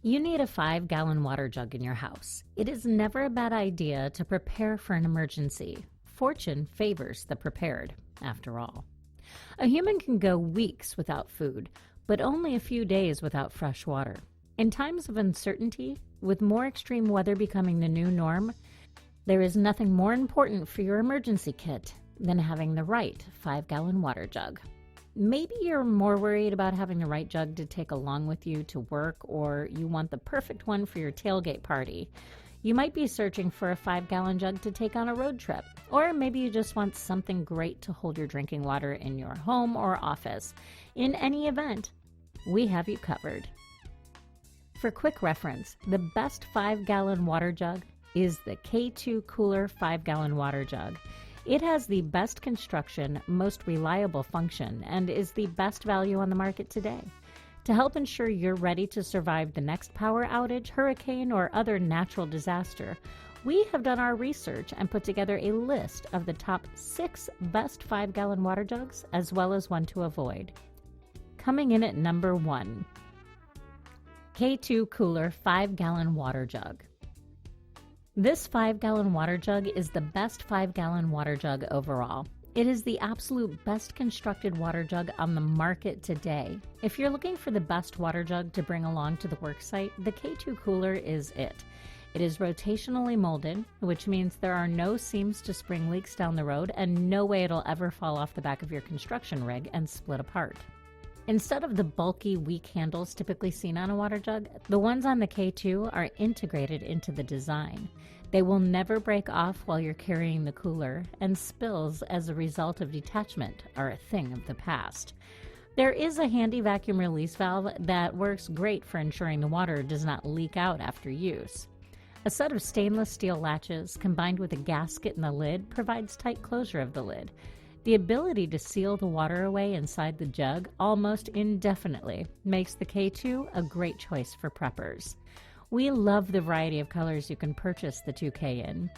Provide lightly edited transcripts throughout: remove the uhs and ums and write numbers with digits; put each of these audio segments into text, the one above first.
You need a 5-gallon water jug in your house. It is never a bad idea to prepare for an emergency. Fortune favors the prepared, after all. A human can go weeks without food, but only a few days without fresh water. In times of uncertainty, with more extreme weather becoming the new norm, there is nothing more important for your emergency kit than having the right 5-gallon water jug. Maybe you're more worried about having the right jug to take along with you to work, or you want the perfect one for your tailgate party. You might be searching for a 5-gallon jug to take on a road trip, or maybe you just want something great to hold your drinking water in your home or office. In any event, we have you covered. For quick reference, the best 5-gallon water jug is the K2 Cooler 5-gallon water jug. It has the best construction, most reliable function, and is the best value on the market today. To help ensure you're ready to survive the next power outage, hurricane, or other natural disaster, we have done our research and put together a list of the top 6 best 5-gallon water jugs, as well as one to avoid. Coming in at number 1, K2 Cooler 5-gallon water jug. This 5-gallon water jug is the best 5-gallon water jug overall. It is the absolute best constructed water jug on the market today. If you're looking for the best water jug to bring along to the worksite, the K2 Cooler is it. It is rotationally molded, which means there are no seams to spring leaks down the road and no way it'll ever fall off the back of your construction rig and split apart. Instead of the bulky, weak handles typically seen on a water jug, the ones on the K2 are integrated into the design. They will never break off while you're carrying the cooler, and spills as a result of detachment are a thing of the past. There is a handy vacuum release valve that works great for ensuring the water does not leak out after use. A set of stainless steel latches combined with a gasket in the lid provides tight closure of the lid. The ability to seal the water away inside the jug almost indefinitely makes the K2 a great choice for preppers. We love the variety of colors you can purchase the 2K in,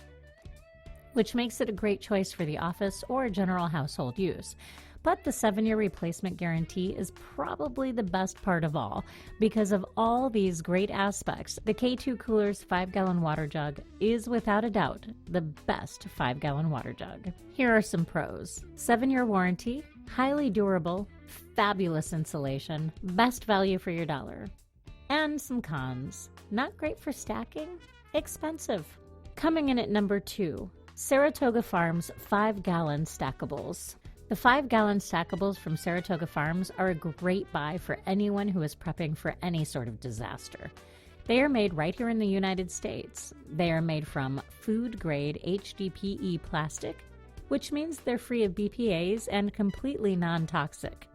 which makes it a great choice for the office or general household use. But the 7-year replacement guarantee is probably the best part of all. Because of all these great aspects, the K2 Cooler's 5-gallon water jug is without a doubt the best 5-gallon water jug. Here are some pros. 7-year warranty, highly durable, fabulous insulation, best value for your dollar. And some cons. Not great for stacking, expensive. Coming in at number 2, Saratoga Farms 5-gallon Stackables. The 5-gallon Stackables from Saratoga Farms are a great buy for anyone who is prepping for any sort of disaster. They are made right here in the United States. They are made from food-grade HDPE plastic, which means they're free of BPAs and completely non-toxic.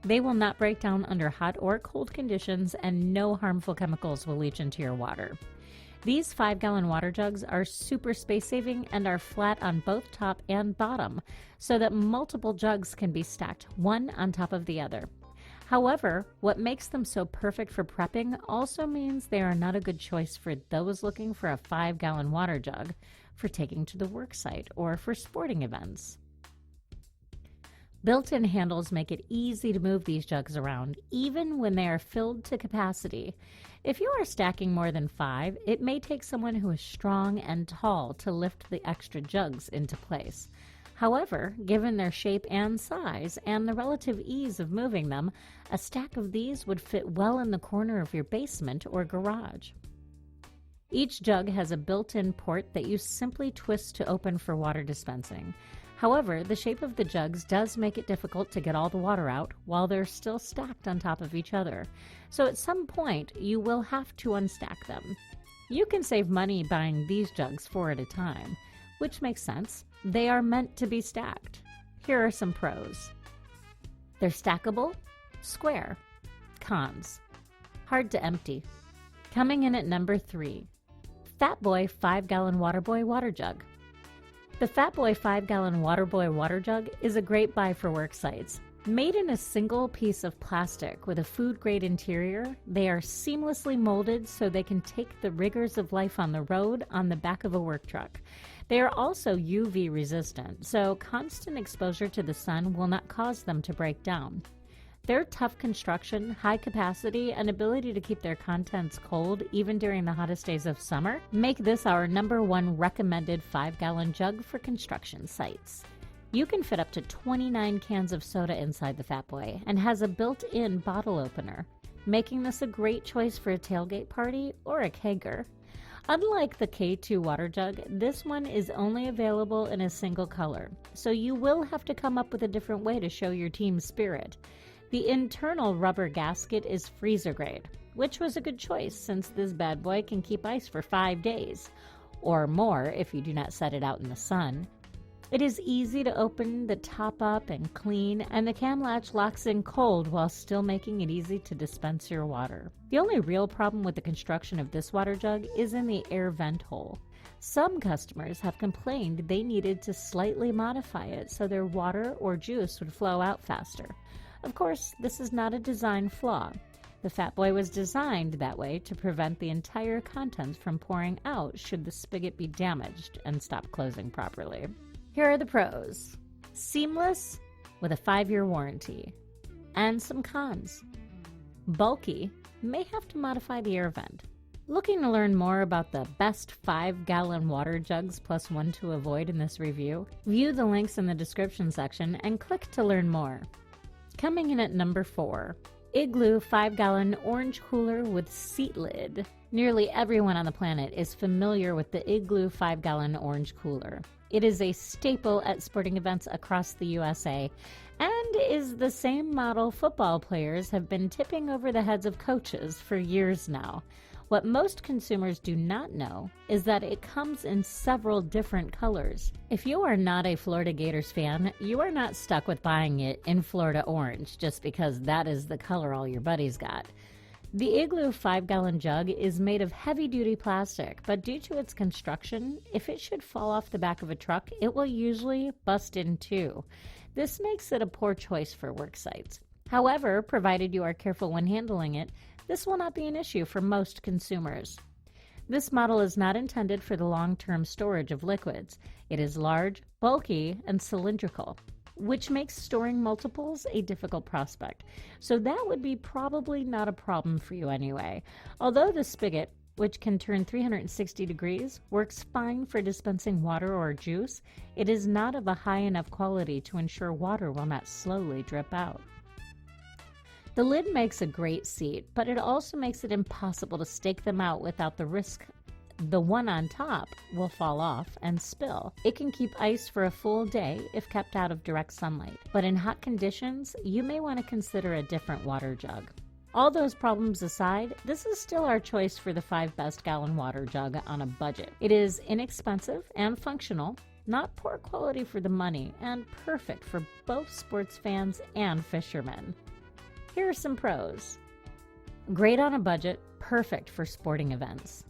They will not break down under hot or cold conditions, and no harmful chemicals will leach into your water. These 5-gallon water jugs are super space-saving and are flat on both top and bottom, so that multiple jugs can be stacked one on top of the other. However, what makes them so perfect for prepping also means they are not a good choice for those looking for a 5-gallon water jug for taking to the worksite or for sporting events. Built-in handles make it easy to move these jugs around, even when they are filled to capacity. If you are stacking more than 5, it may take someone who is strong and tall to lift the extra jugs into place. However, given their shape and size and the relative ease of moving them, a stack of these would fit well in the corner of your basement or garage. Each jug has a built-in port that you simply twist to open for water dispensing. However, the shape of the jugs does make it difficult to get all the water out while they're still stacked on top of each other. So at some point, you will have to unstack them. You can save money buying these jugs 4 at a time, which makes sense. They are meant to be stacked. Here are some pros. They're stackable, square. Cons. Hard to empty. Coming in at number 3, Fatboy 5-gallon Waterboy water jug. The Fatboy 5-gallon Waterboy water jug is a great buy for work sites. Made in a single piece of plastic with a food-grade interior, they are seamlessly molded so they can take the rigors of life on the road on the back of a work truck. They are also UV resistant, so constant exposure to the sun will not cause them to break down. Their tough construction, high capacity, and ability to keep their contents cold even during the hottest days of summer make this our #1 recommended 5-gallon jug for construction sites. You can fit up to 29 cans of soda inside the Fatboy and has a built-in bottle opener, making this a great choice for a tailgate party or a kegger. Unlike the K2 water jug, this one is only available in a single color, so you will have to come up with a different way to show your team's spirit. The internal rubber gasket is freezer grade, which was a good choice since this bad boy can keep ice for 5 days, or more if you do not set it out in the sun. It is easy to open the top up and clean, and the cam latch locks in cold while still making it easy to dispense your water. The only real problem with the construction of this water jug is in the air vent hole. Some customers have complained they needed to slightly modify it so their water or juice would flow out faster. Of course, this is not a design flaw. The Fatboy was designed that way to prevent the entire contents from pouring out should the spigot be damaged and stop closing properly. Here are the pros. Seamless with a 5-year warranty. And some cons. Bulky, may have to modify the air vent. Looking to learn more about the best 5-gallon water jugs plus one to avoid in this review? View the links in the description section and click to learn more. Coming in at #4, Igloo 5-gallon orange cooler with seat lid. Nearly everyone on the planet is familiar with the Igloo 5-gallon orange cooler. It is a staple at sporting events across the USA and is the same model football players have been tipping over the heads of coaches for years now. What most consumers do not know is that it comes in several different colors. If you are not a Florida Gators fan, you are not stuck with buying it in Florida orange just because that is the color all your buddies got. The Igloo 5-gallon jug is made of heavy-duty plastic, but due to its construction, if it should fall off the back of a truck, it will usually bust in two. This makes it a poor choice for work sites. However, provided you are careful when handling it, this will not be an issue for most consumers. This model is not intended for the long-term storage of liquids. It is large, bulky, and cylindrical, which makes storing multiples a difficult prospect. So that would be probably not a problem for you anyway. Although the spigot, which can turn 360 degrees, works fine for dispensing water or juice, it is not of a high enough quality to ensure water will not slowly drip out. The lid makes a great seat, but it also makes it impossible to stake them out without the risk the one on top will fall off and spill. It can keep ice for a full day if kept out of direct sunlight, but in hot conditions, you may want to consider a different water jug. All those problems aside, this is still our choice for the 5 best gallon water jug on a budget. It is inexpensive and functional, not poor quality for the money, and perfect for both sports fans and fishermen. Here are some pros. Great on a budget, perfect for sporting events.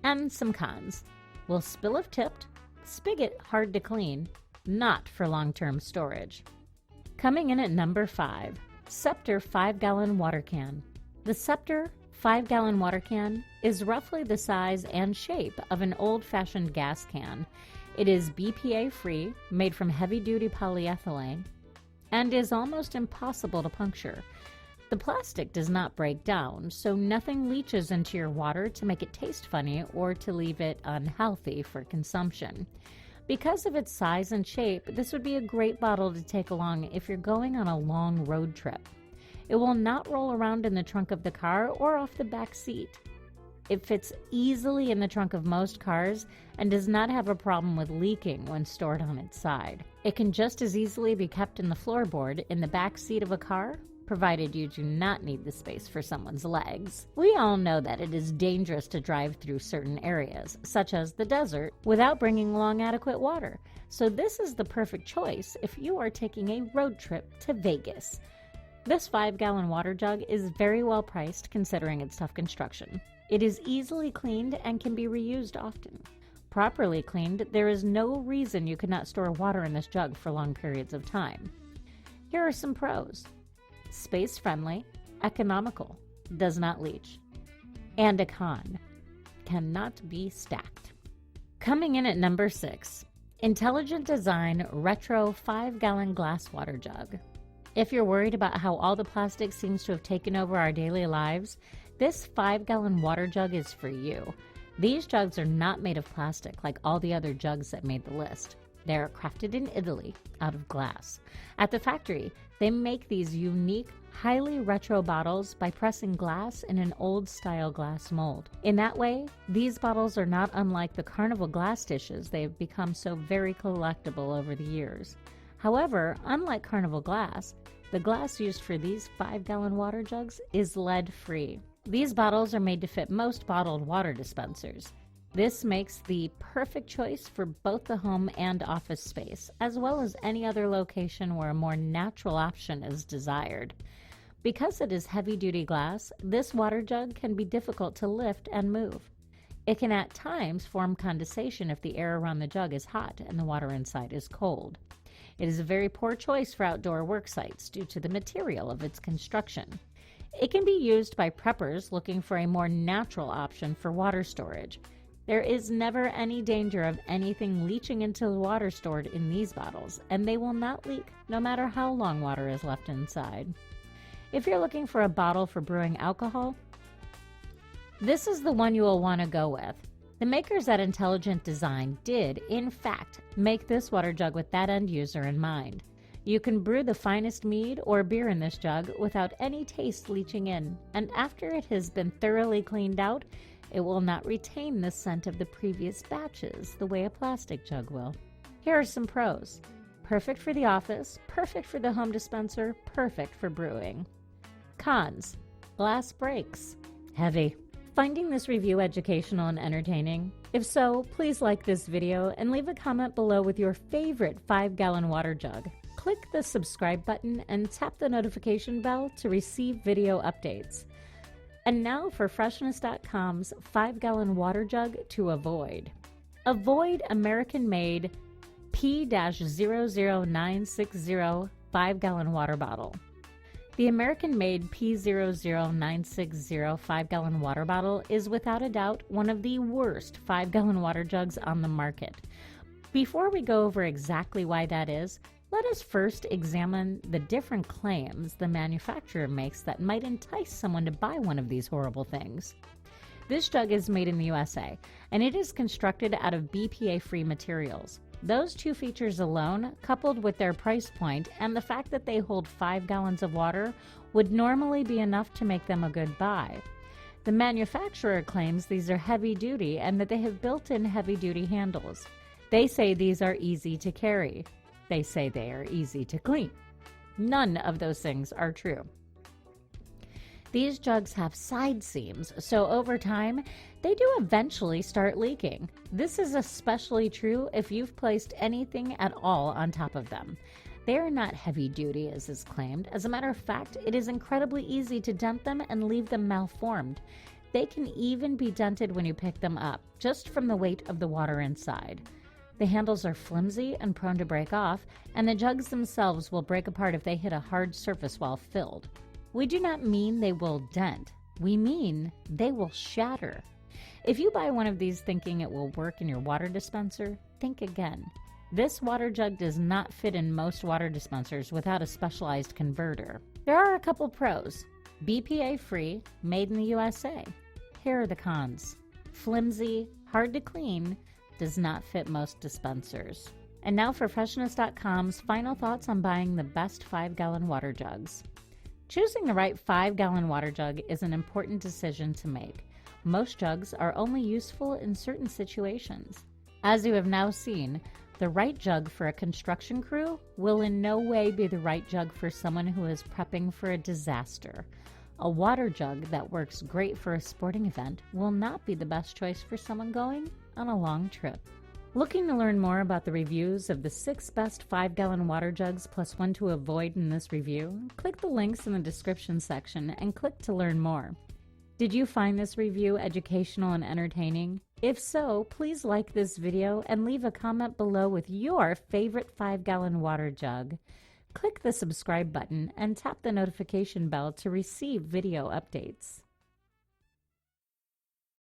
And some cons. Will spill if tipped, spigot hard to clean, not for long-term storage. Coming in at #5, Scepter 5-gallon water can. The Scepter 5-gallon water can is roughly the size and shape of an old-fashioned gas can. It is BPA-free, made from heavy-duty polyethylene, and is almost impossible to puncture. The plastic does not break down, so nothing leaches into your water to make it taste funny or to leave it unhealthy for consumption. Because of its size and shape, this would be a great bottle to take along if you're going on a long road trip. It will not roll around in the trunk of the car or off the back seat. It fits easily in the trunk of most cars and does not have a problem with leaking when stored on its side. It can just as easily be kept in the floorboard in the back seat of a car, provided you do not need the space for someone's legs. We all know that it is dangerous to drive through certain areas, such as the desert, without bringing along adequate water. So this is the perfect choice if you are taking a road trip to Vegas. This 5-gallon water jug is very well priced considering its tough construction. It is easily cleaned and can be reused often. Properly cleaned, there is no reason you could not store water in this jug for long periods of time. Here are some pros. Space-friendly, economical, does not leach. And a con, cannot be stacked. Coming in at #6, Intelligent Design Retro 5-gallon glass water jug. If you're worried about how all the plastic seems to have taken over our daily lives, this 5-gallon water jug is for you. These jugs are not made of plastic like all the other jugs that made the list. They are crafted in Italy out of glass. At the factory, they make these unique, highly retro bottles by pressing glass in an old-style glass mold. In that way, these bottles are not unlike the carnival glass dishes they have become so very collectible over the years. However, unlike carnival glass, the glass used for these 5-gallon water jugs is lead-free. These bottles are made to fit most bottled water dispensers. This makes the perfect choice for both the home and office space, as well as any other location where a more natural option is desired. Because it is heavy-duty glass, this water jug can be difficult to lift and move. It can at times form condensation if the air around the jug is hot and the water inside is cold. It is a very poor choice for outdoor work sites due to the material of its construction. It can be used by preppers looking for a more natural option for water storage. There is never any danger of anything leaching into the water stored in these bottles, and they will not leak no matter how long water is left inside. If you're looking for a bottle for brewing alcohol, this is the one you will want to go with. The makers at Intelligent Design did, in fact, make this water jug with that end user in mind. You can brew the finest mead or beer in this jug without any taste leaching in, and after it has been thoroughly cleaned out, it will not retain the scent of the previous batches the way a plastic jug will. Here are some pros. Perfect for the office, perfect for the home dispenser, perfect for brewing. Cons: glass breaks. Heavy. Finding this review educational and entertaining? If so, please like this video and leave a comment below with your favorite 5-gallon water jug. Click the subscribe button and tap the notification bell to receive video updates. And now for Freshness.com's 5-gallon water jug to avoid. Avoid American-made P-00960 5-gallon water bottle. The American-made P00960 5-gallon water bottle is without a doubt one of the worst 5-gallon water jugs on the market. Before we go over exactly why that is, let us first examine the different claims the manufacturer makes that might entice someone to buy one of these horrible things. This jug is made in the USA, and it is constructed out of BPA-free materials. Those two features alone, coupled with their price point and the fact that they hold 5 gallons of water, would normally be enough to make them a good buy. The manufacturer claims these are heavy-duty and that they have built-in heavy-duty handles. They say these are easy to carry. They say they are easy to clean. None of those things are true. These jugs have side seams, so over time, they do eventually start leaking. This is especially true if you've placed anything at all on top of them. They are not heavy duty as is claimed. As a matter of fact, it is incredibly easy to dent them and leave them malformed. They can even be dented when you pick them up, just from the weight of the water inside. The handles are flimsy and prone to break off, and the jugs themselves will break apart if they hit a hard surface while filled. We do not mean they will dent. We mean they will shatter. If you buy one of these thinking it will work in your water dispenser, think again. This water jug does not fit in most water dispensers without a specialized converter. There are a couple pros. BPA-free, made in the USA. Here are the cons. Flimsy, hard to clean, does not fit most dispensers. And now for Freshness.com's final thoughts on buying the best 5-gallon water jugs. Choosing the right 5-gallon water jug is an important decision to make. Most jugs are only useful in certain situations. As you have now seen, the right jug for a construction crew will in no way be the right jug for someone who is prepping for a disaster. A water jug that works great for a sporting event will not be the best choice for someone going on a long trip. Looking to learn more about the reviews of the 6 best 5-gallon water jugs plus one to avoid in this review? Click the links in the description section and click to learn more. Did you find this review educational and entertaining? If so, please like this video and leave a comment below with your favorite 5-gallon water jug. Click the subscribe button and tap the notification bell to receive video updates.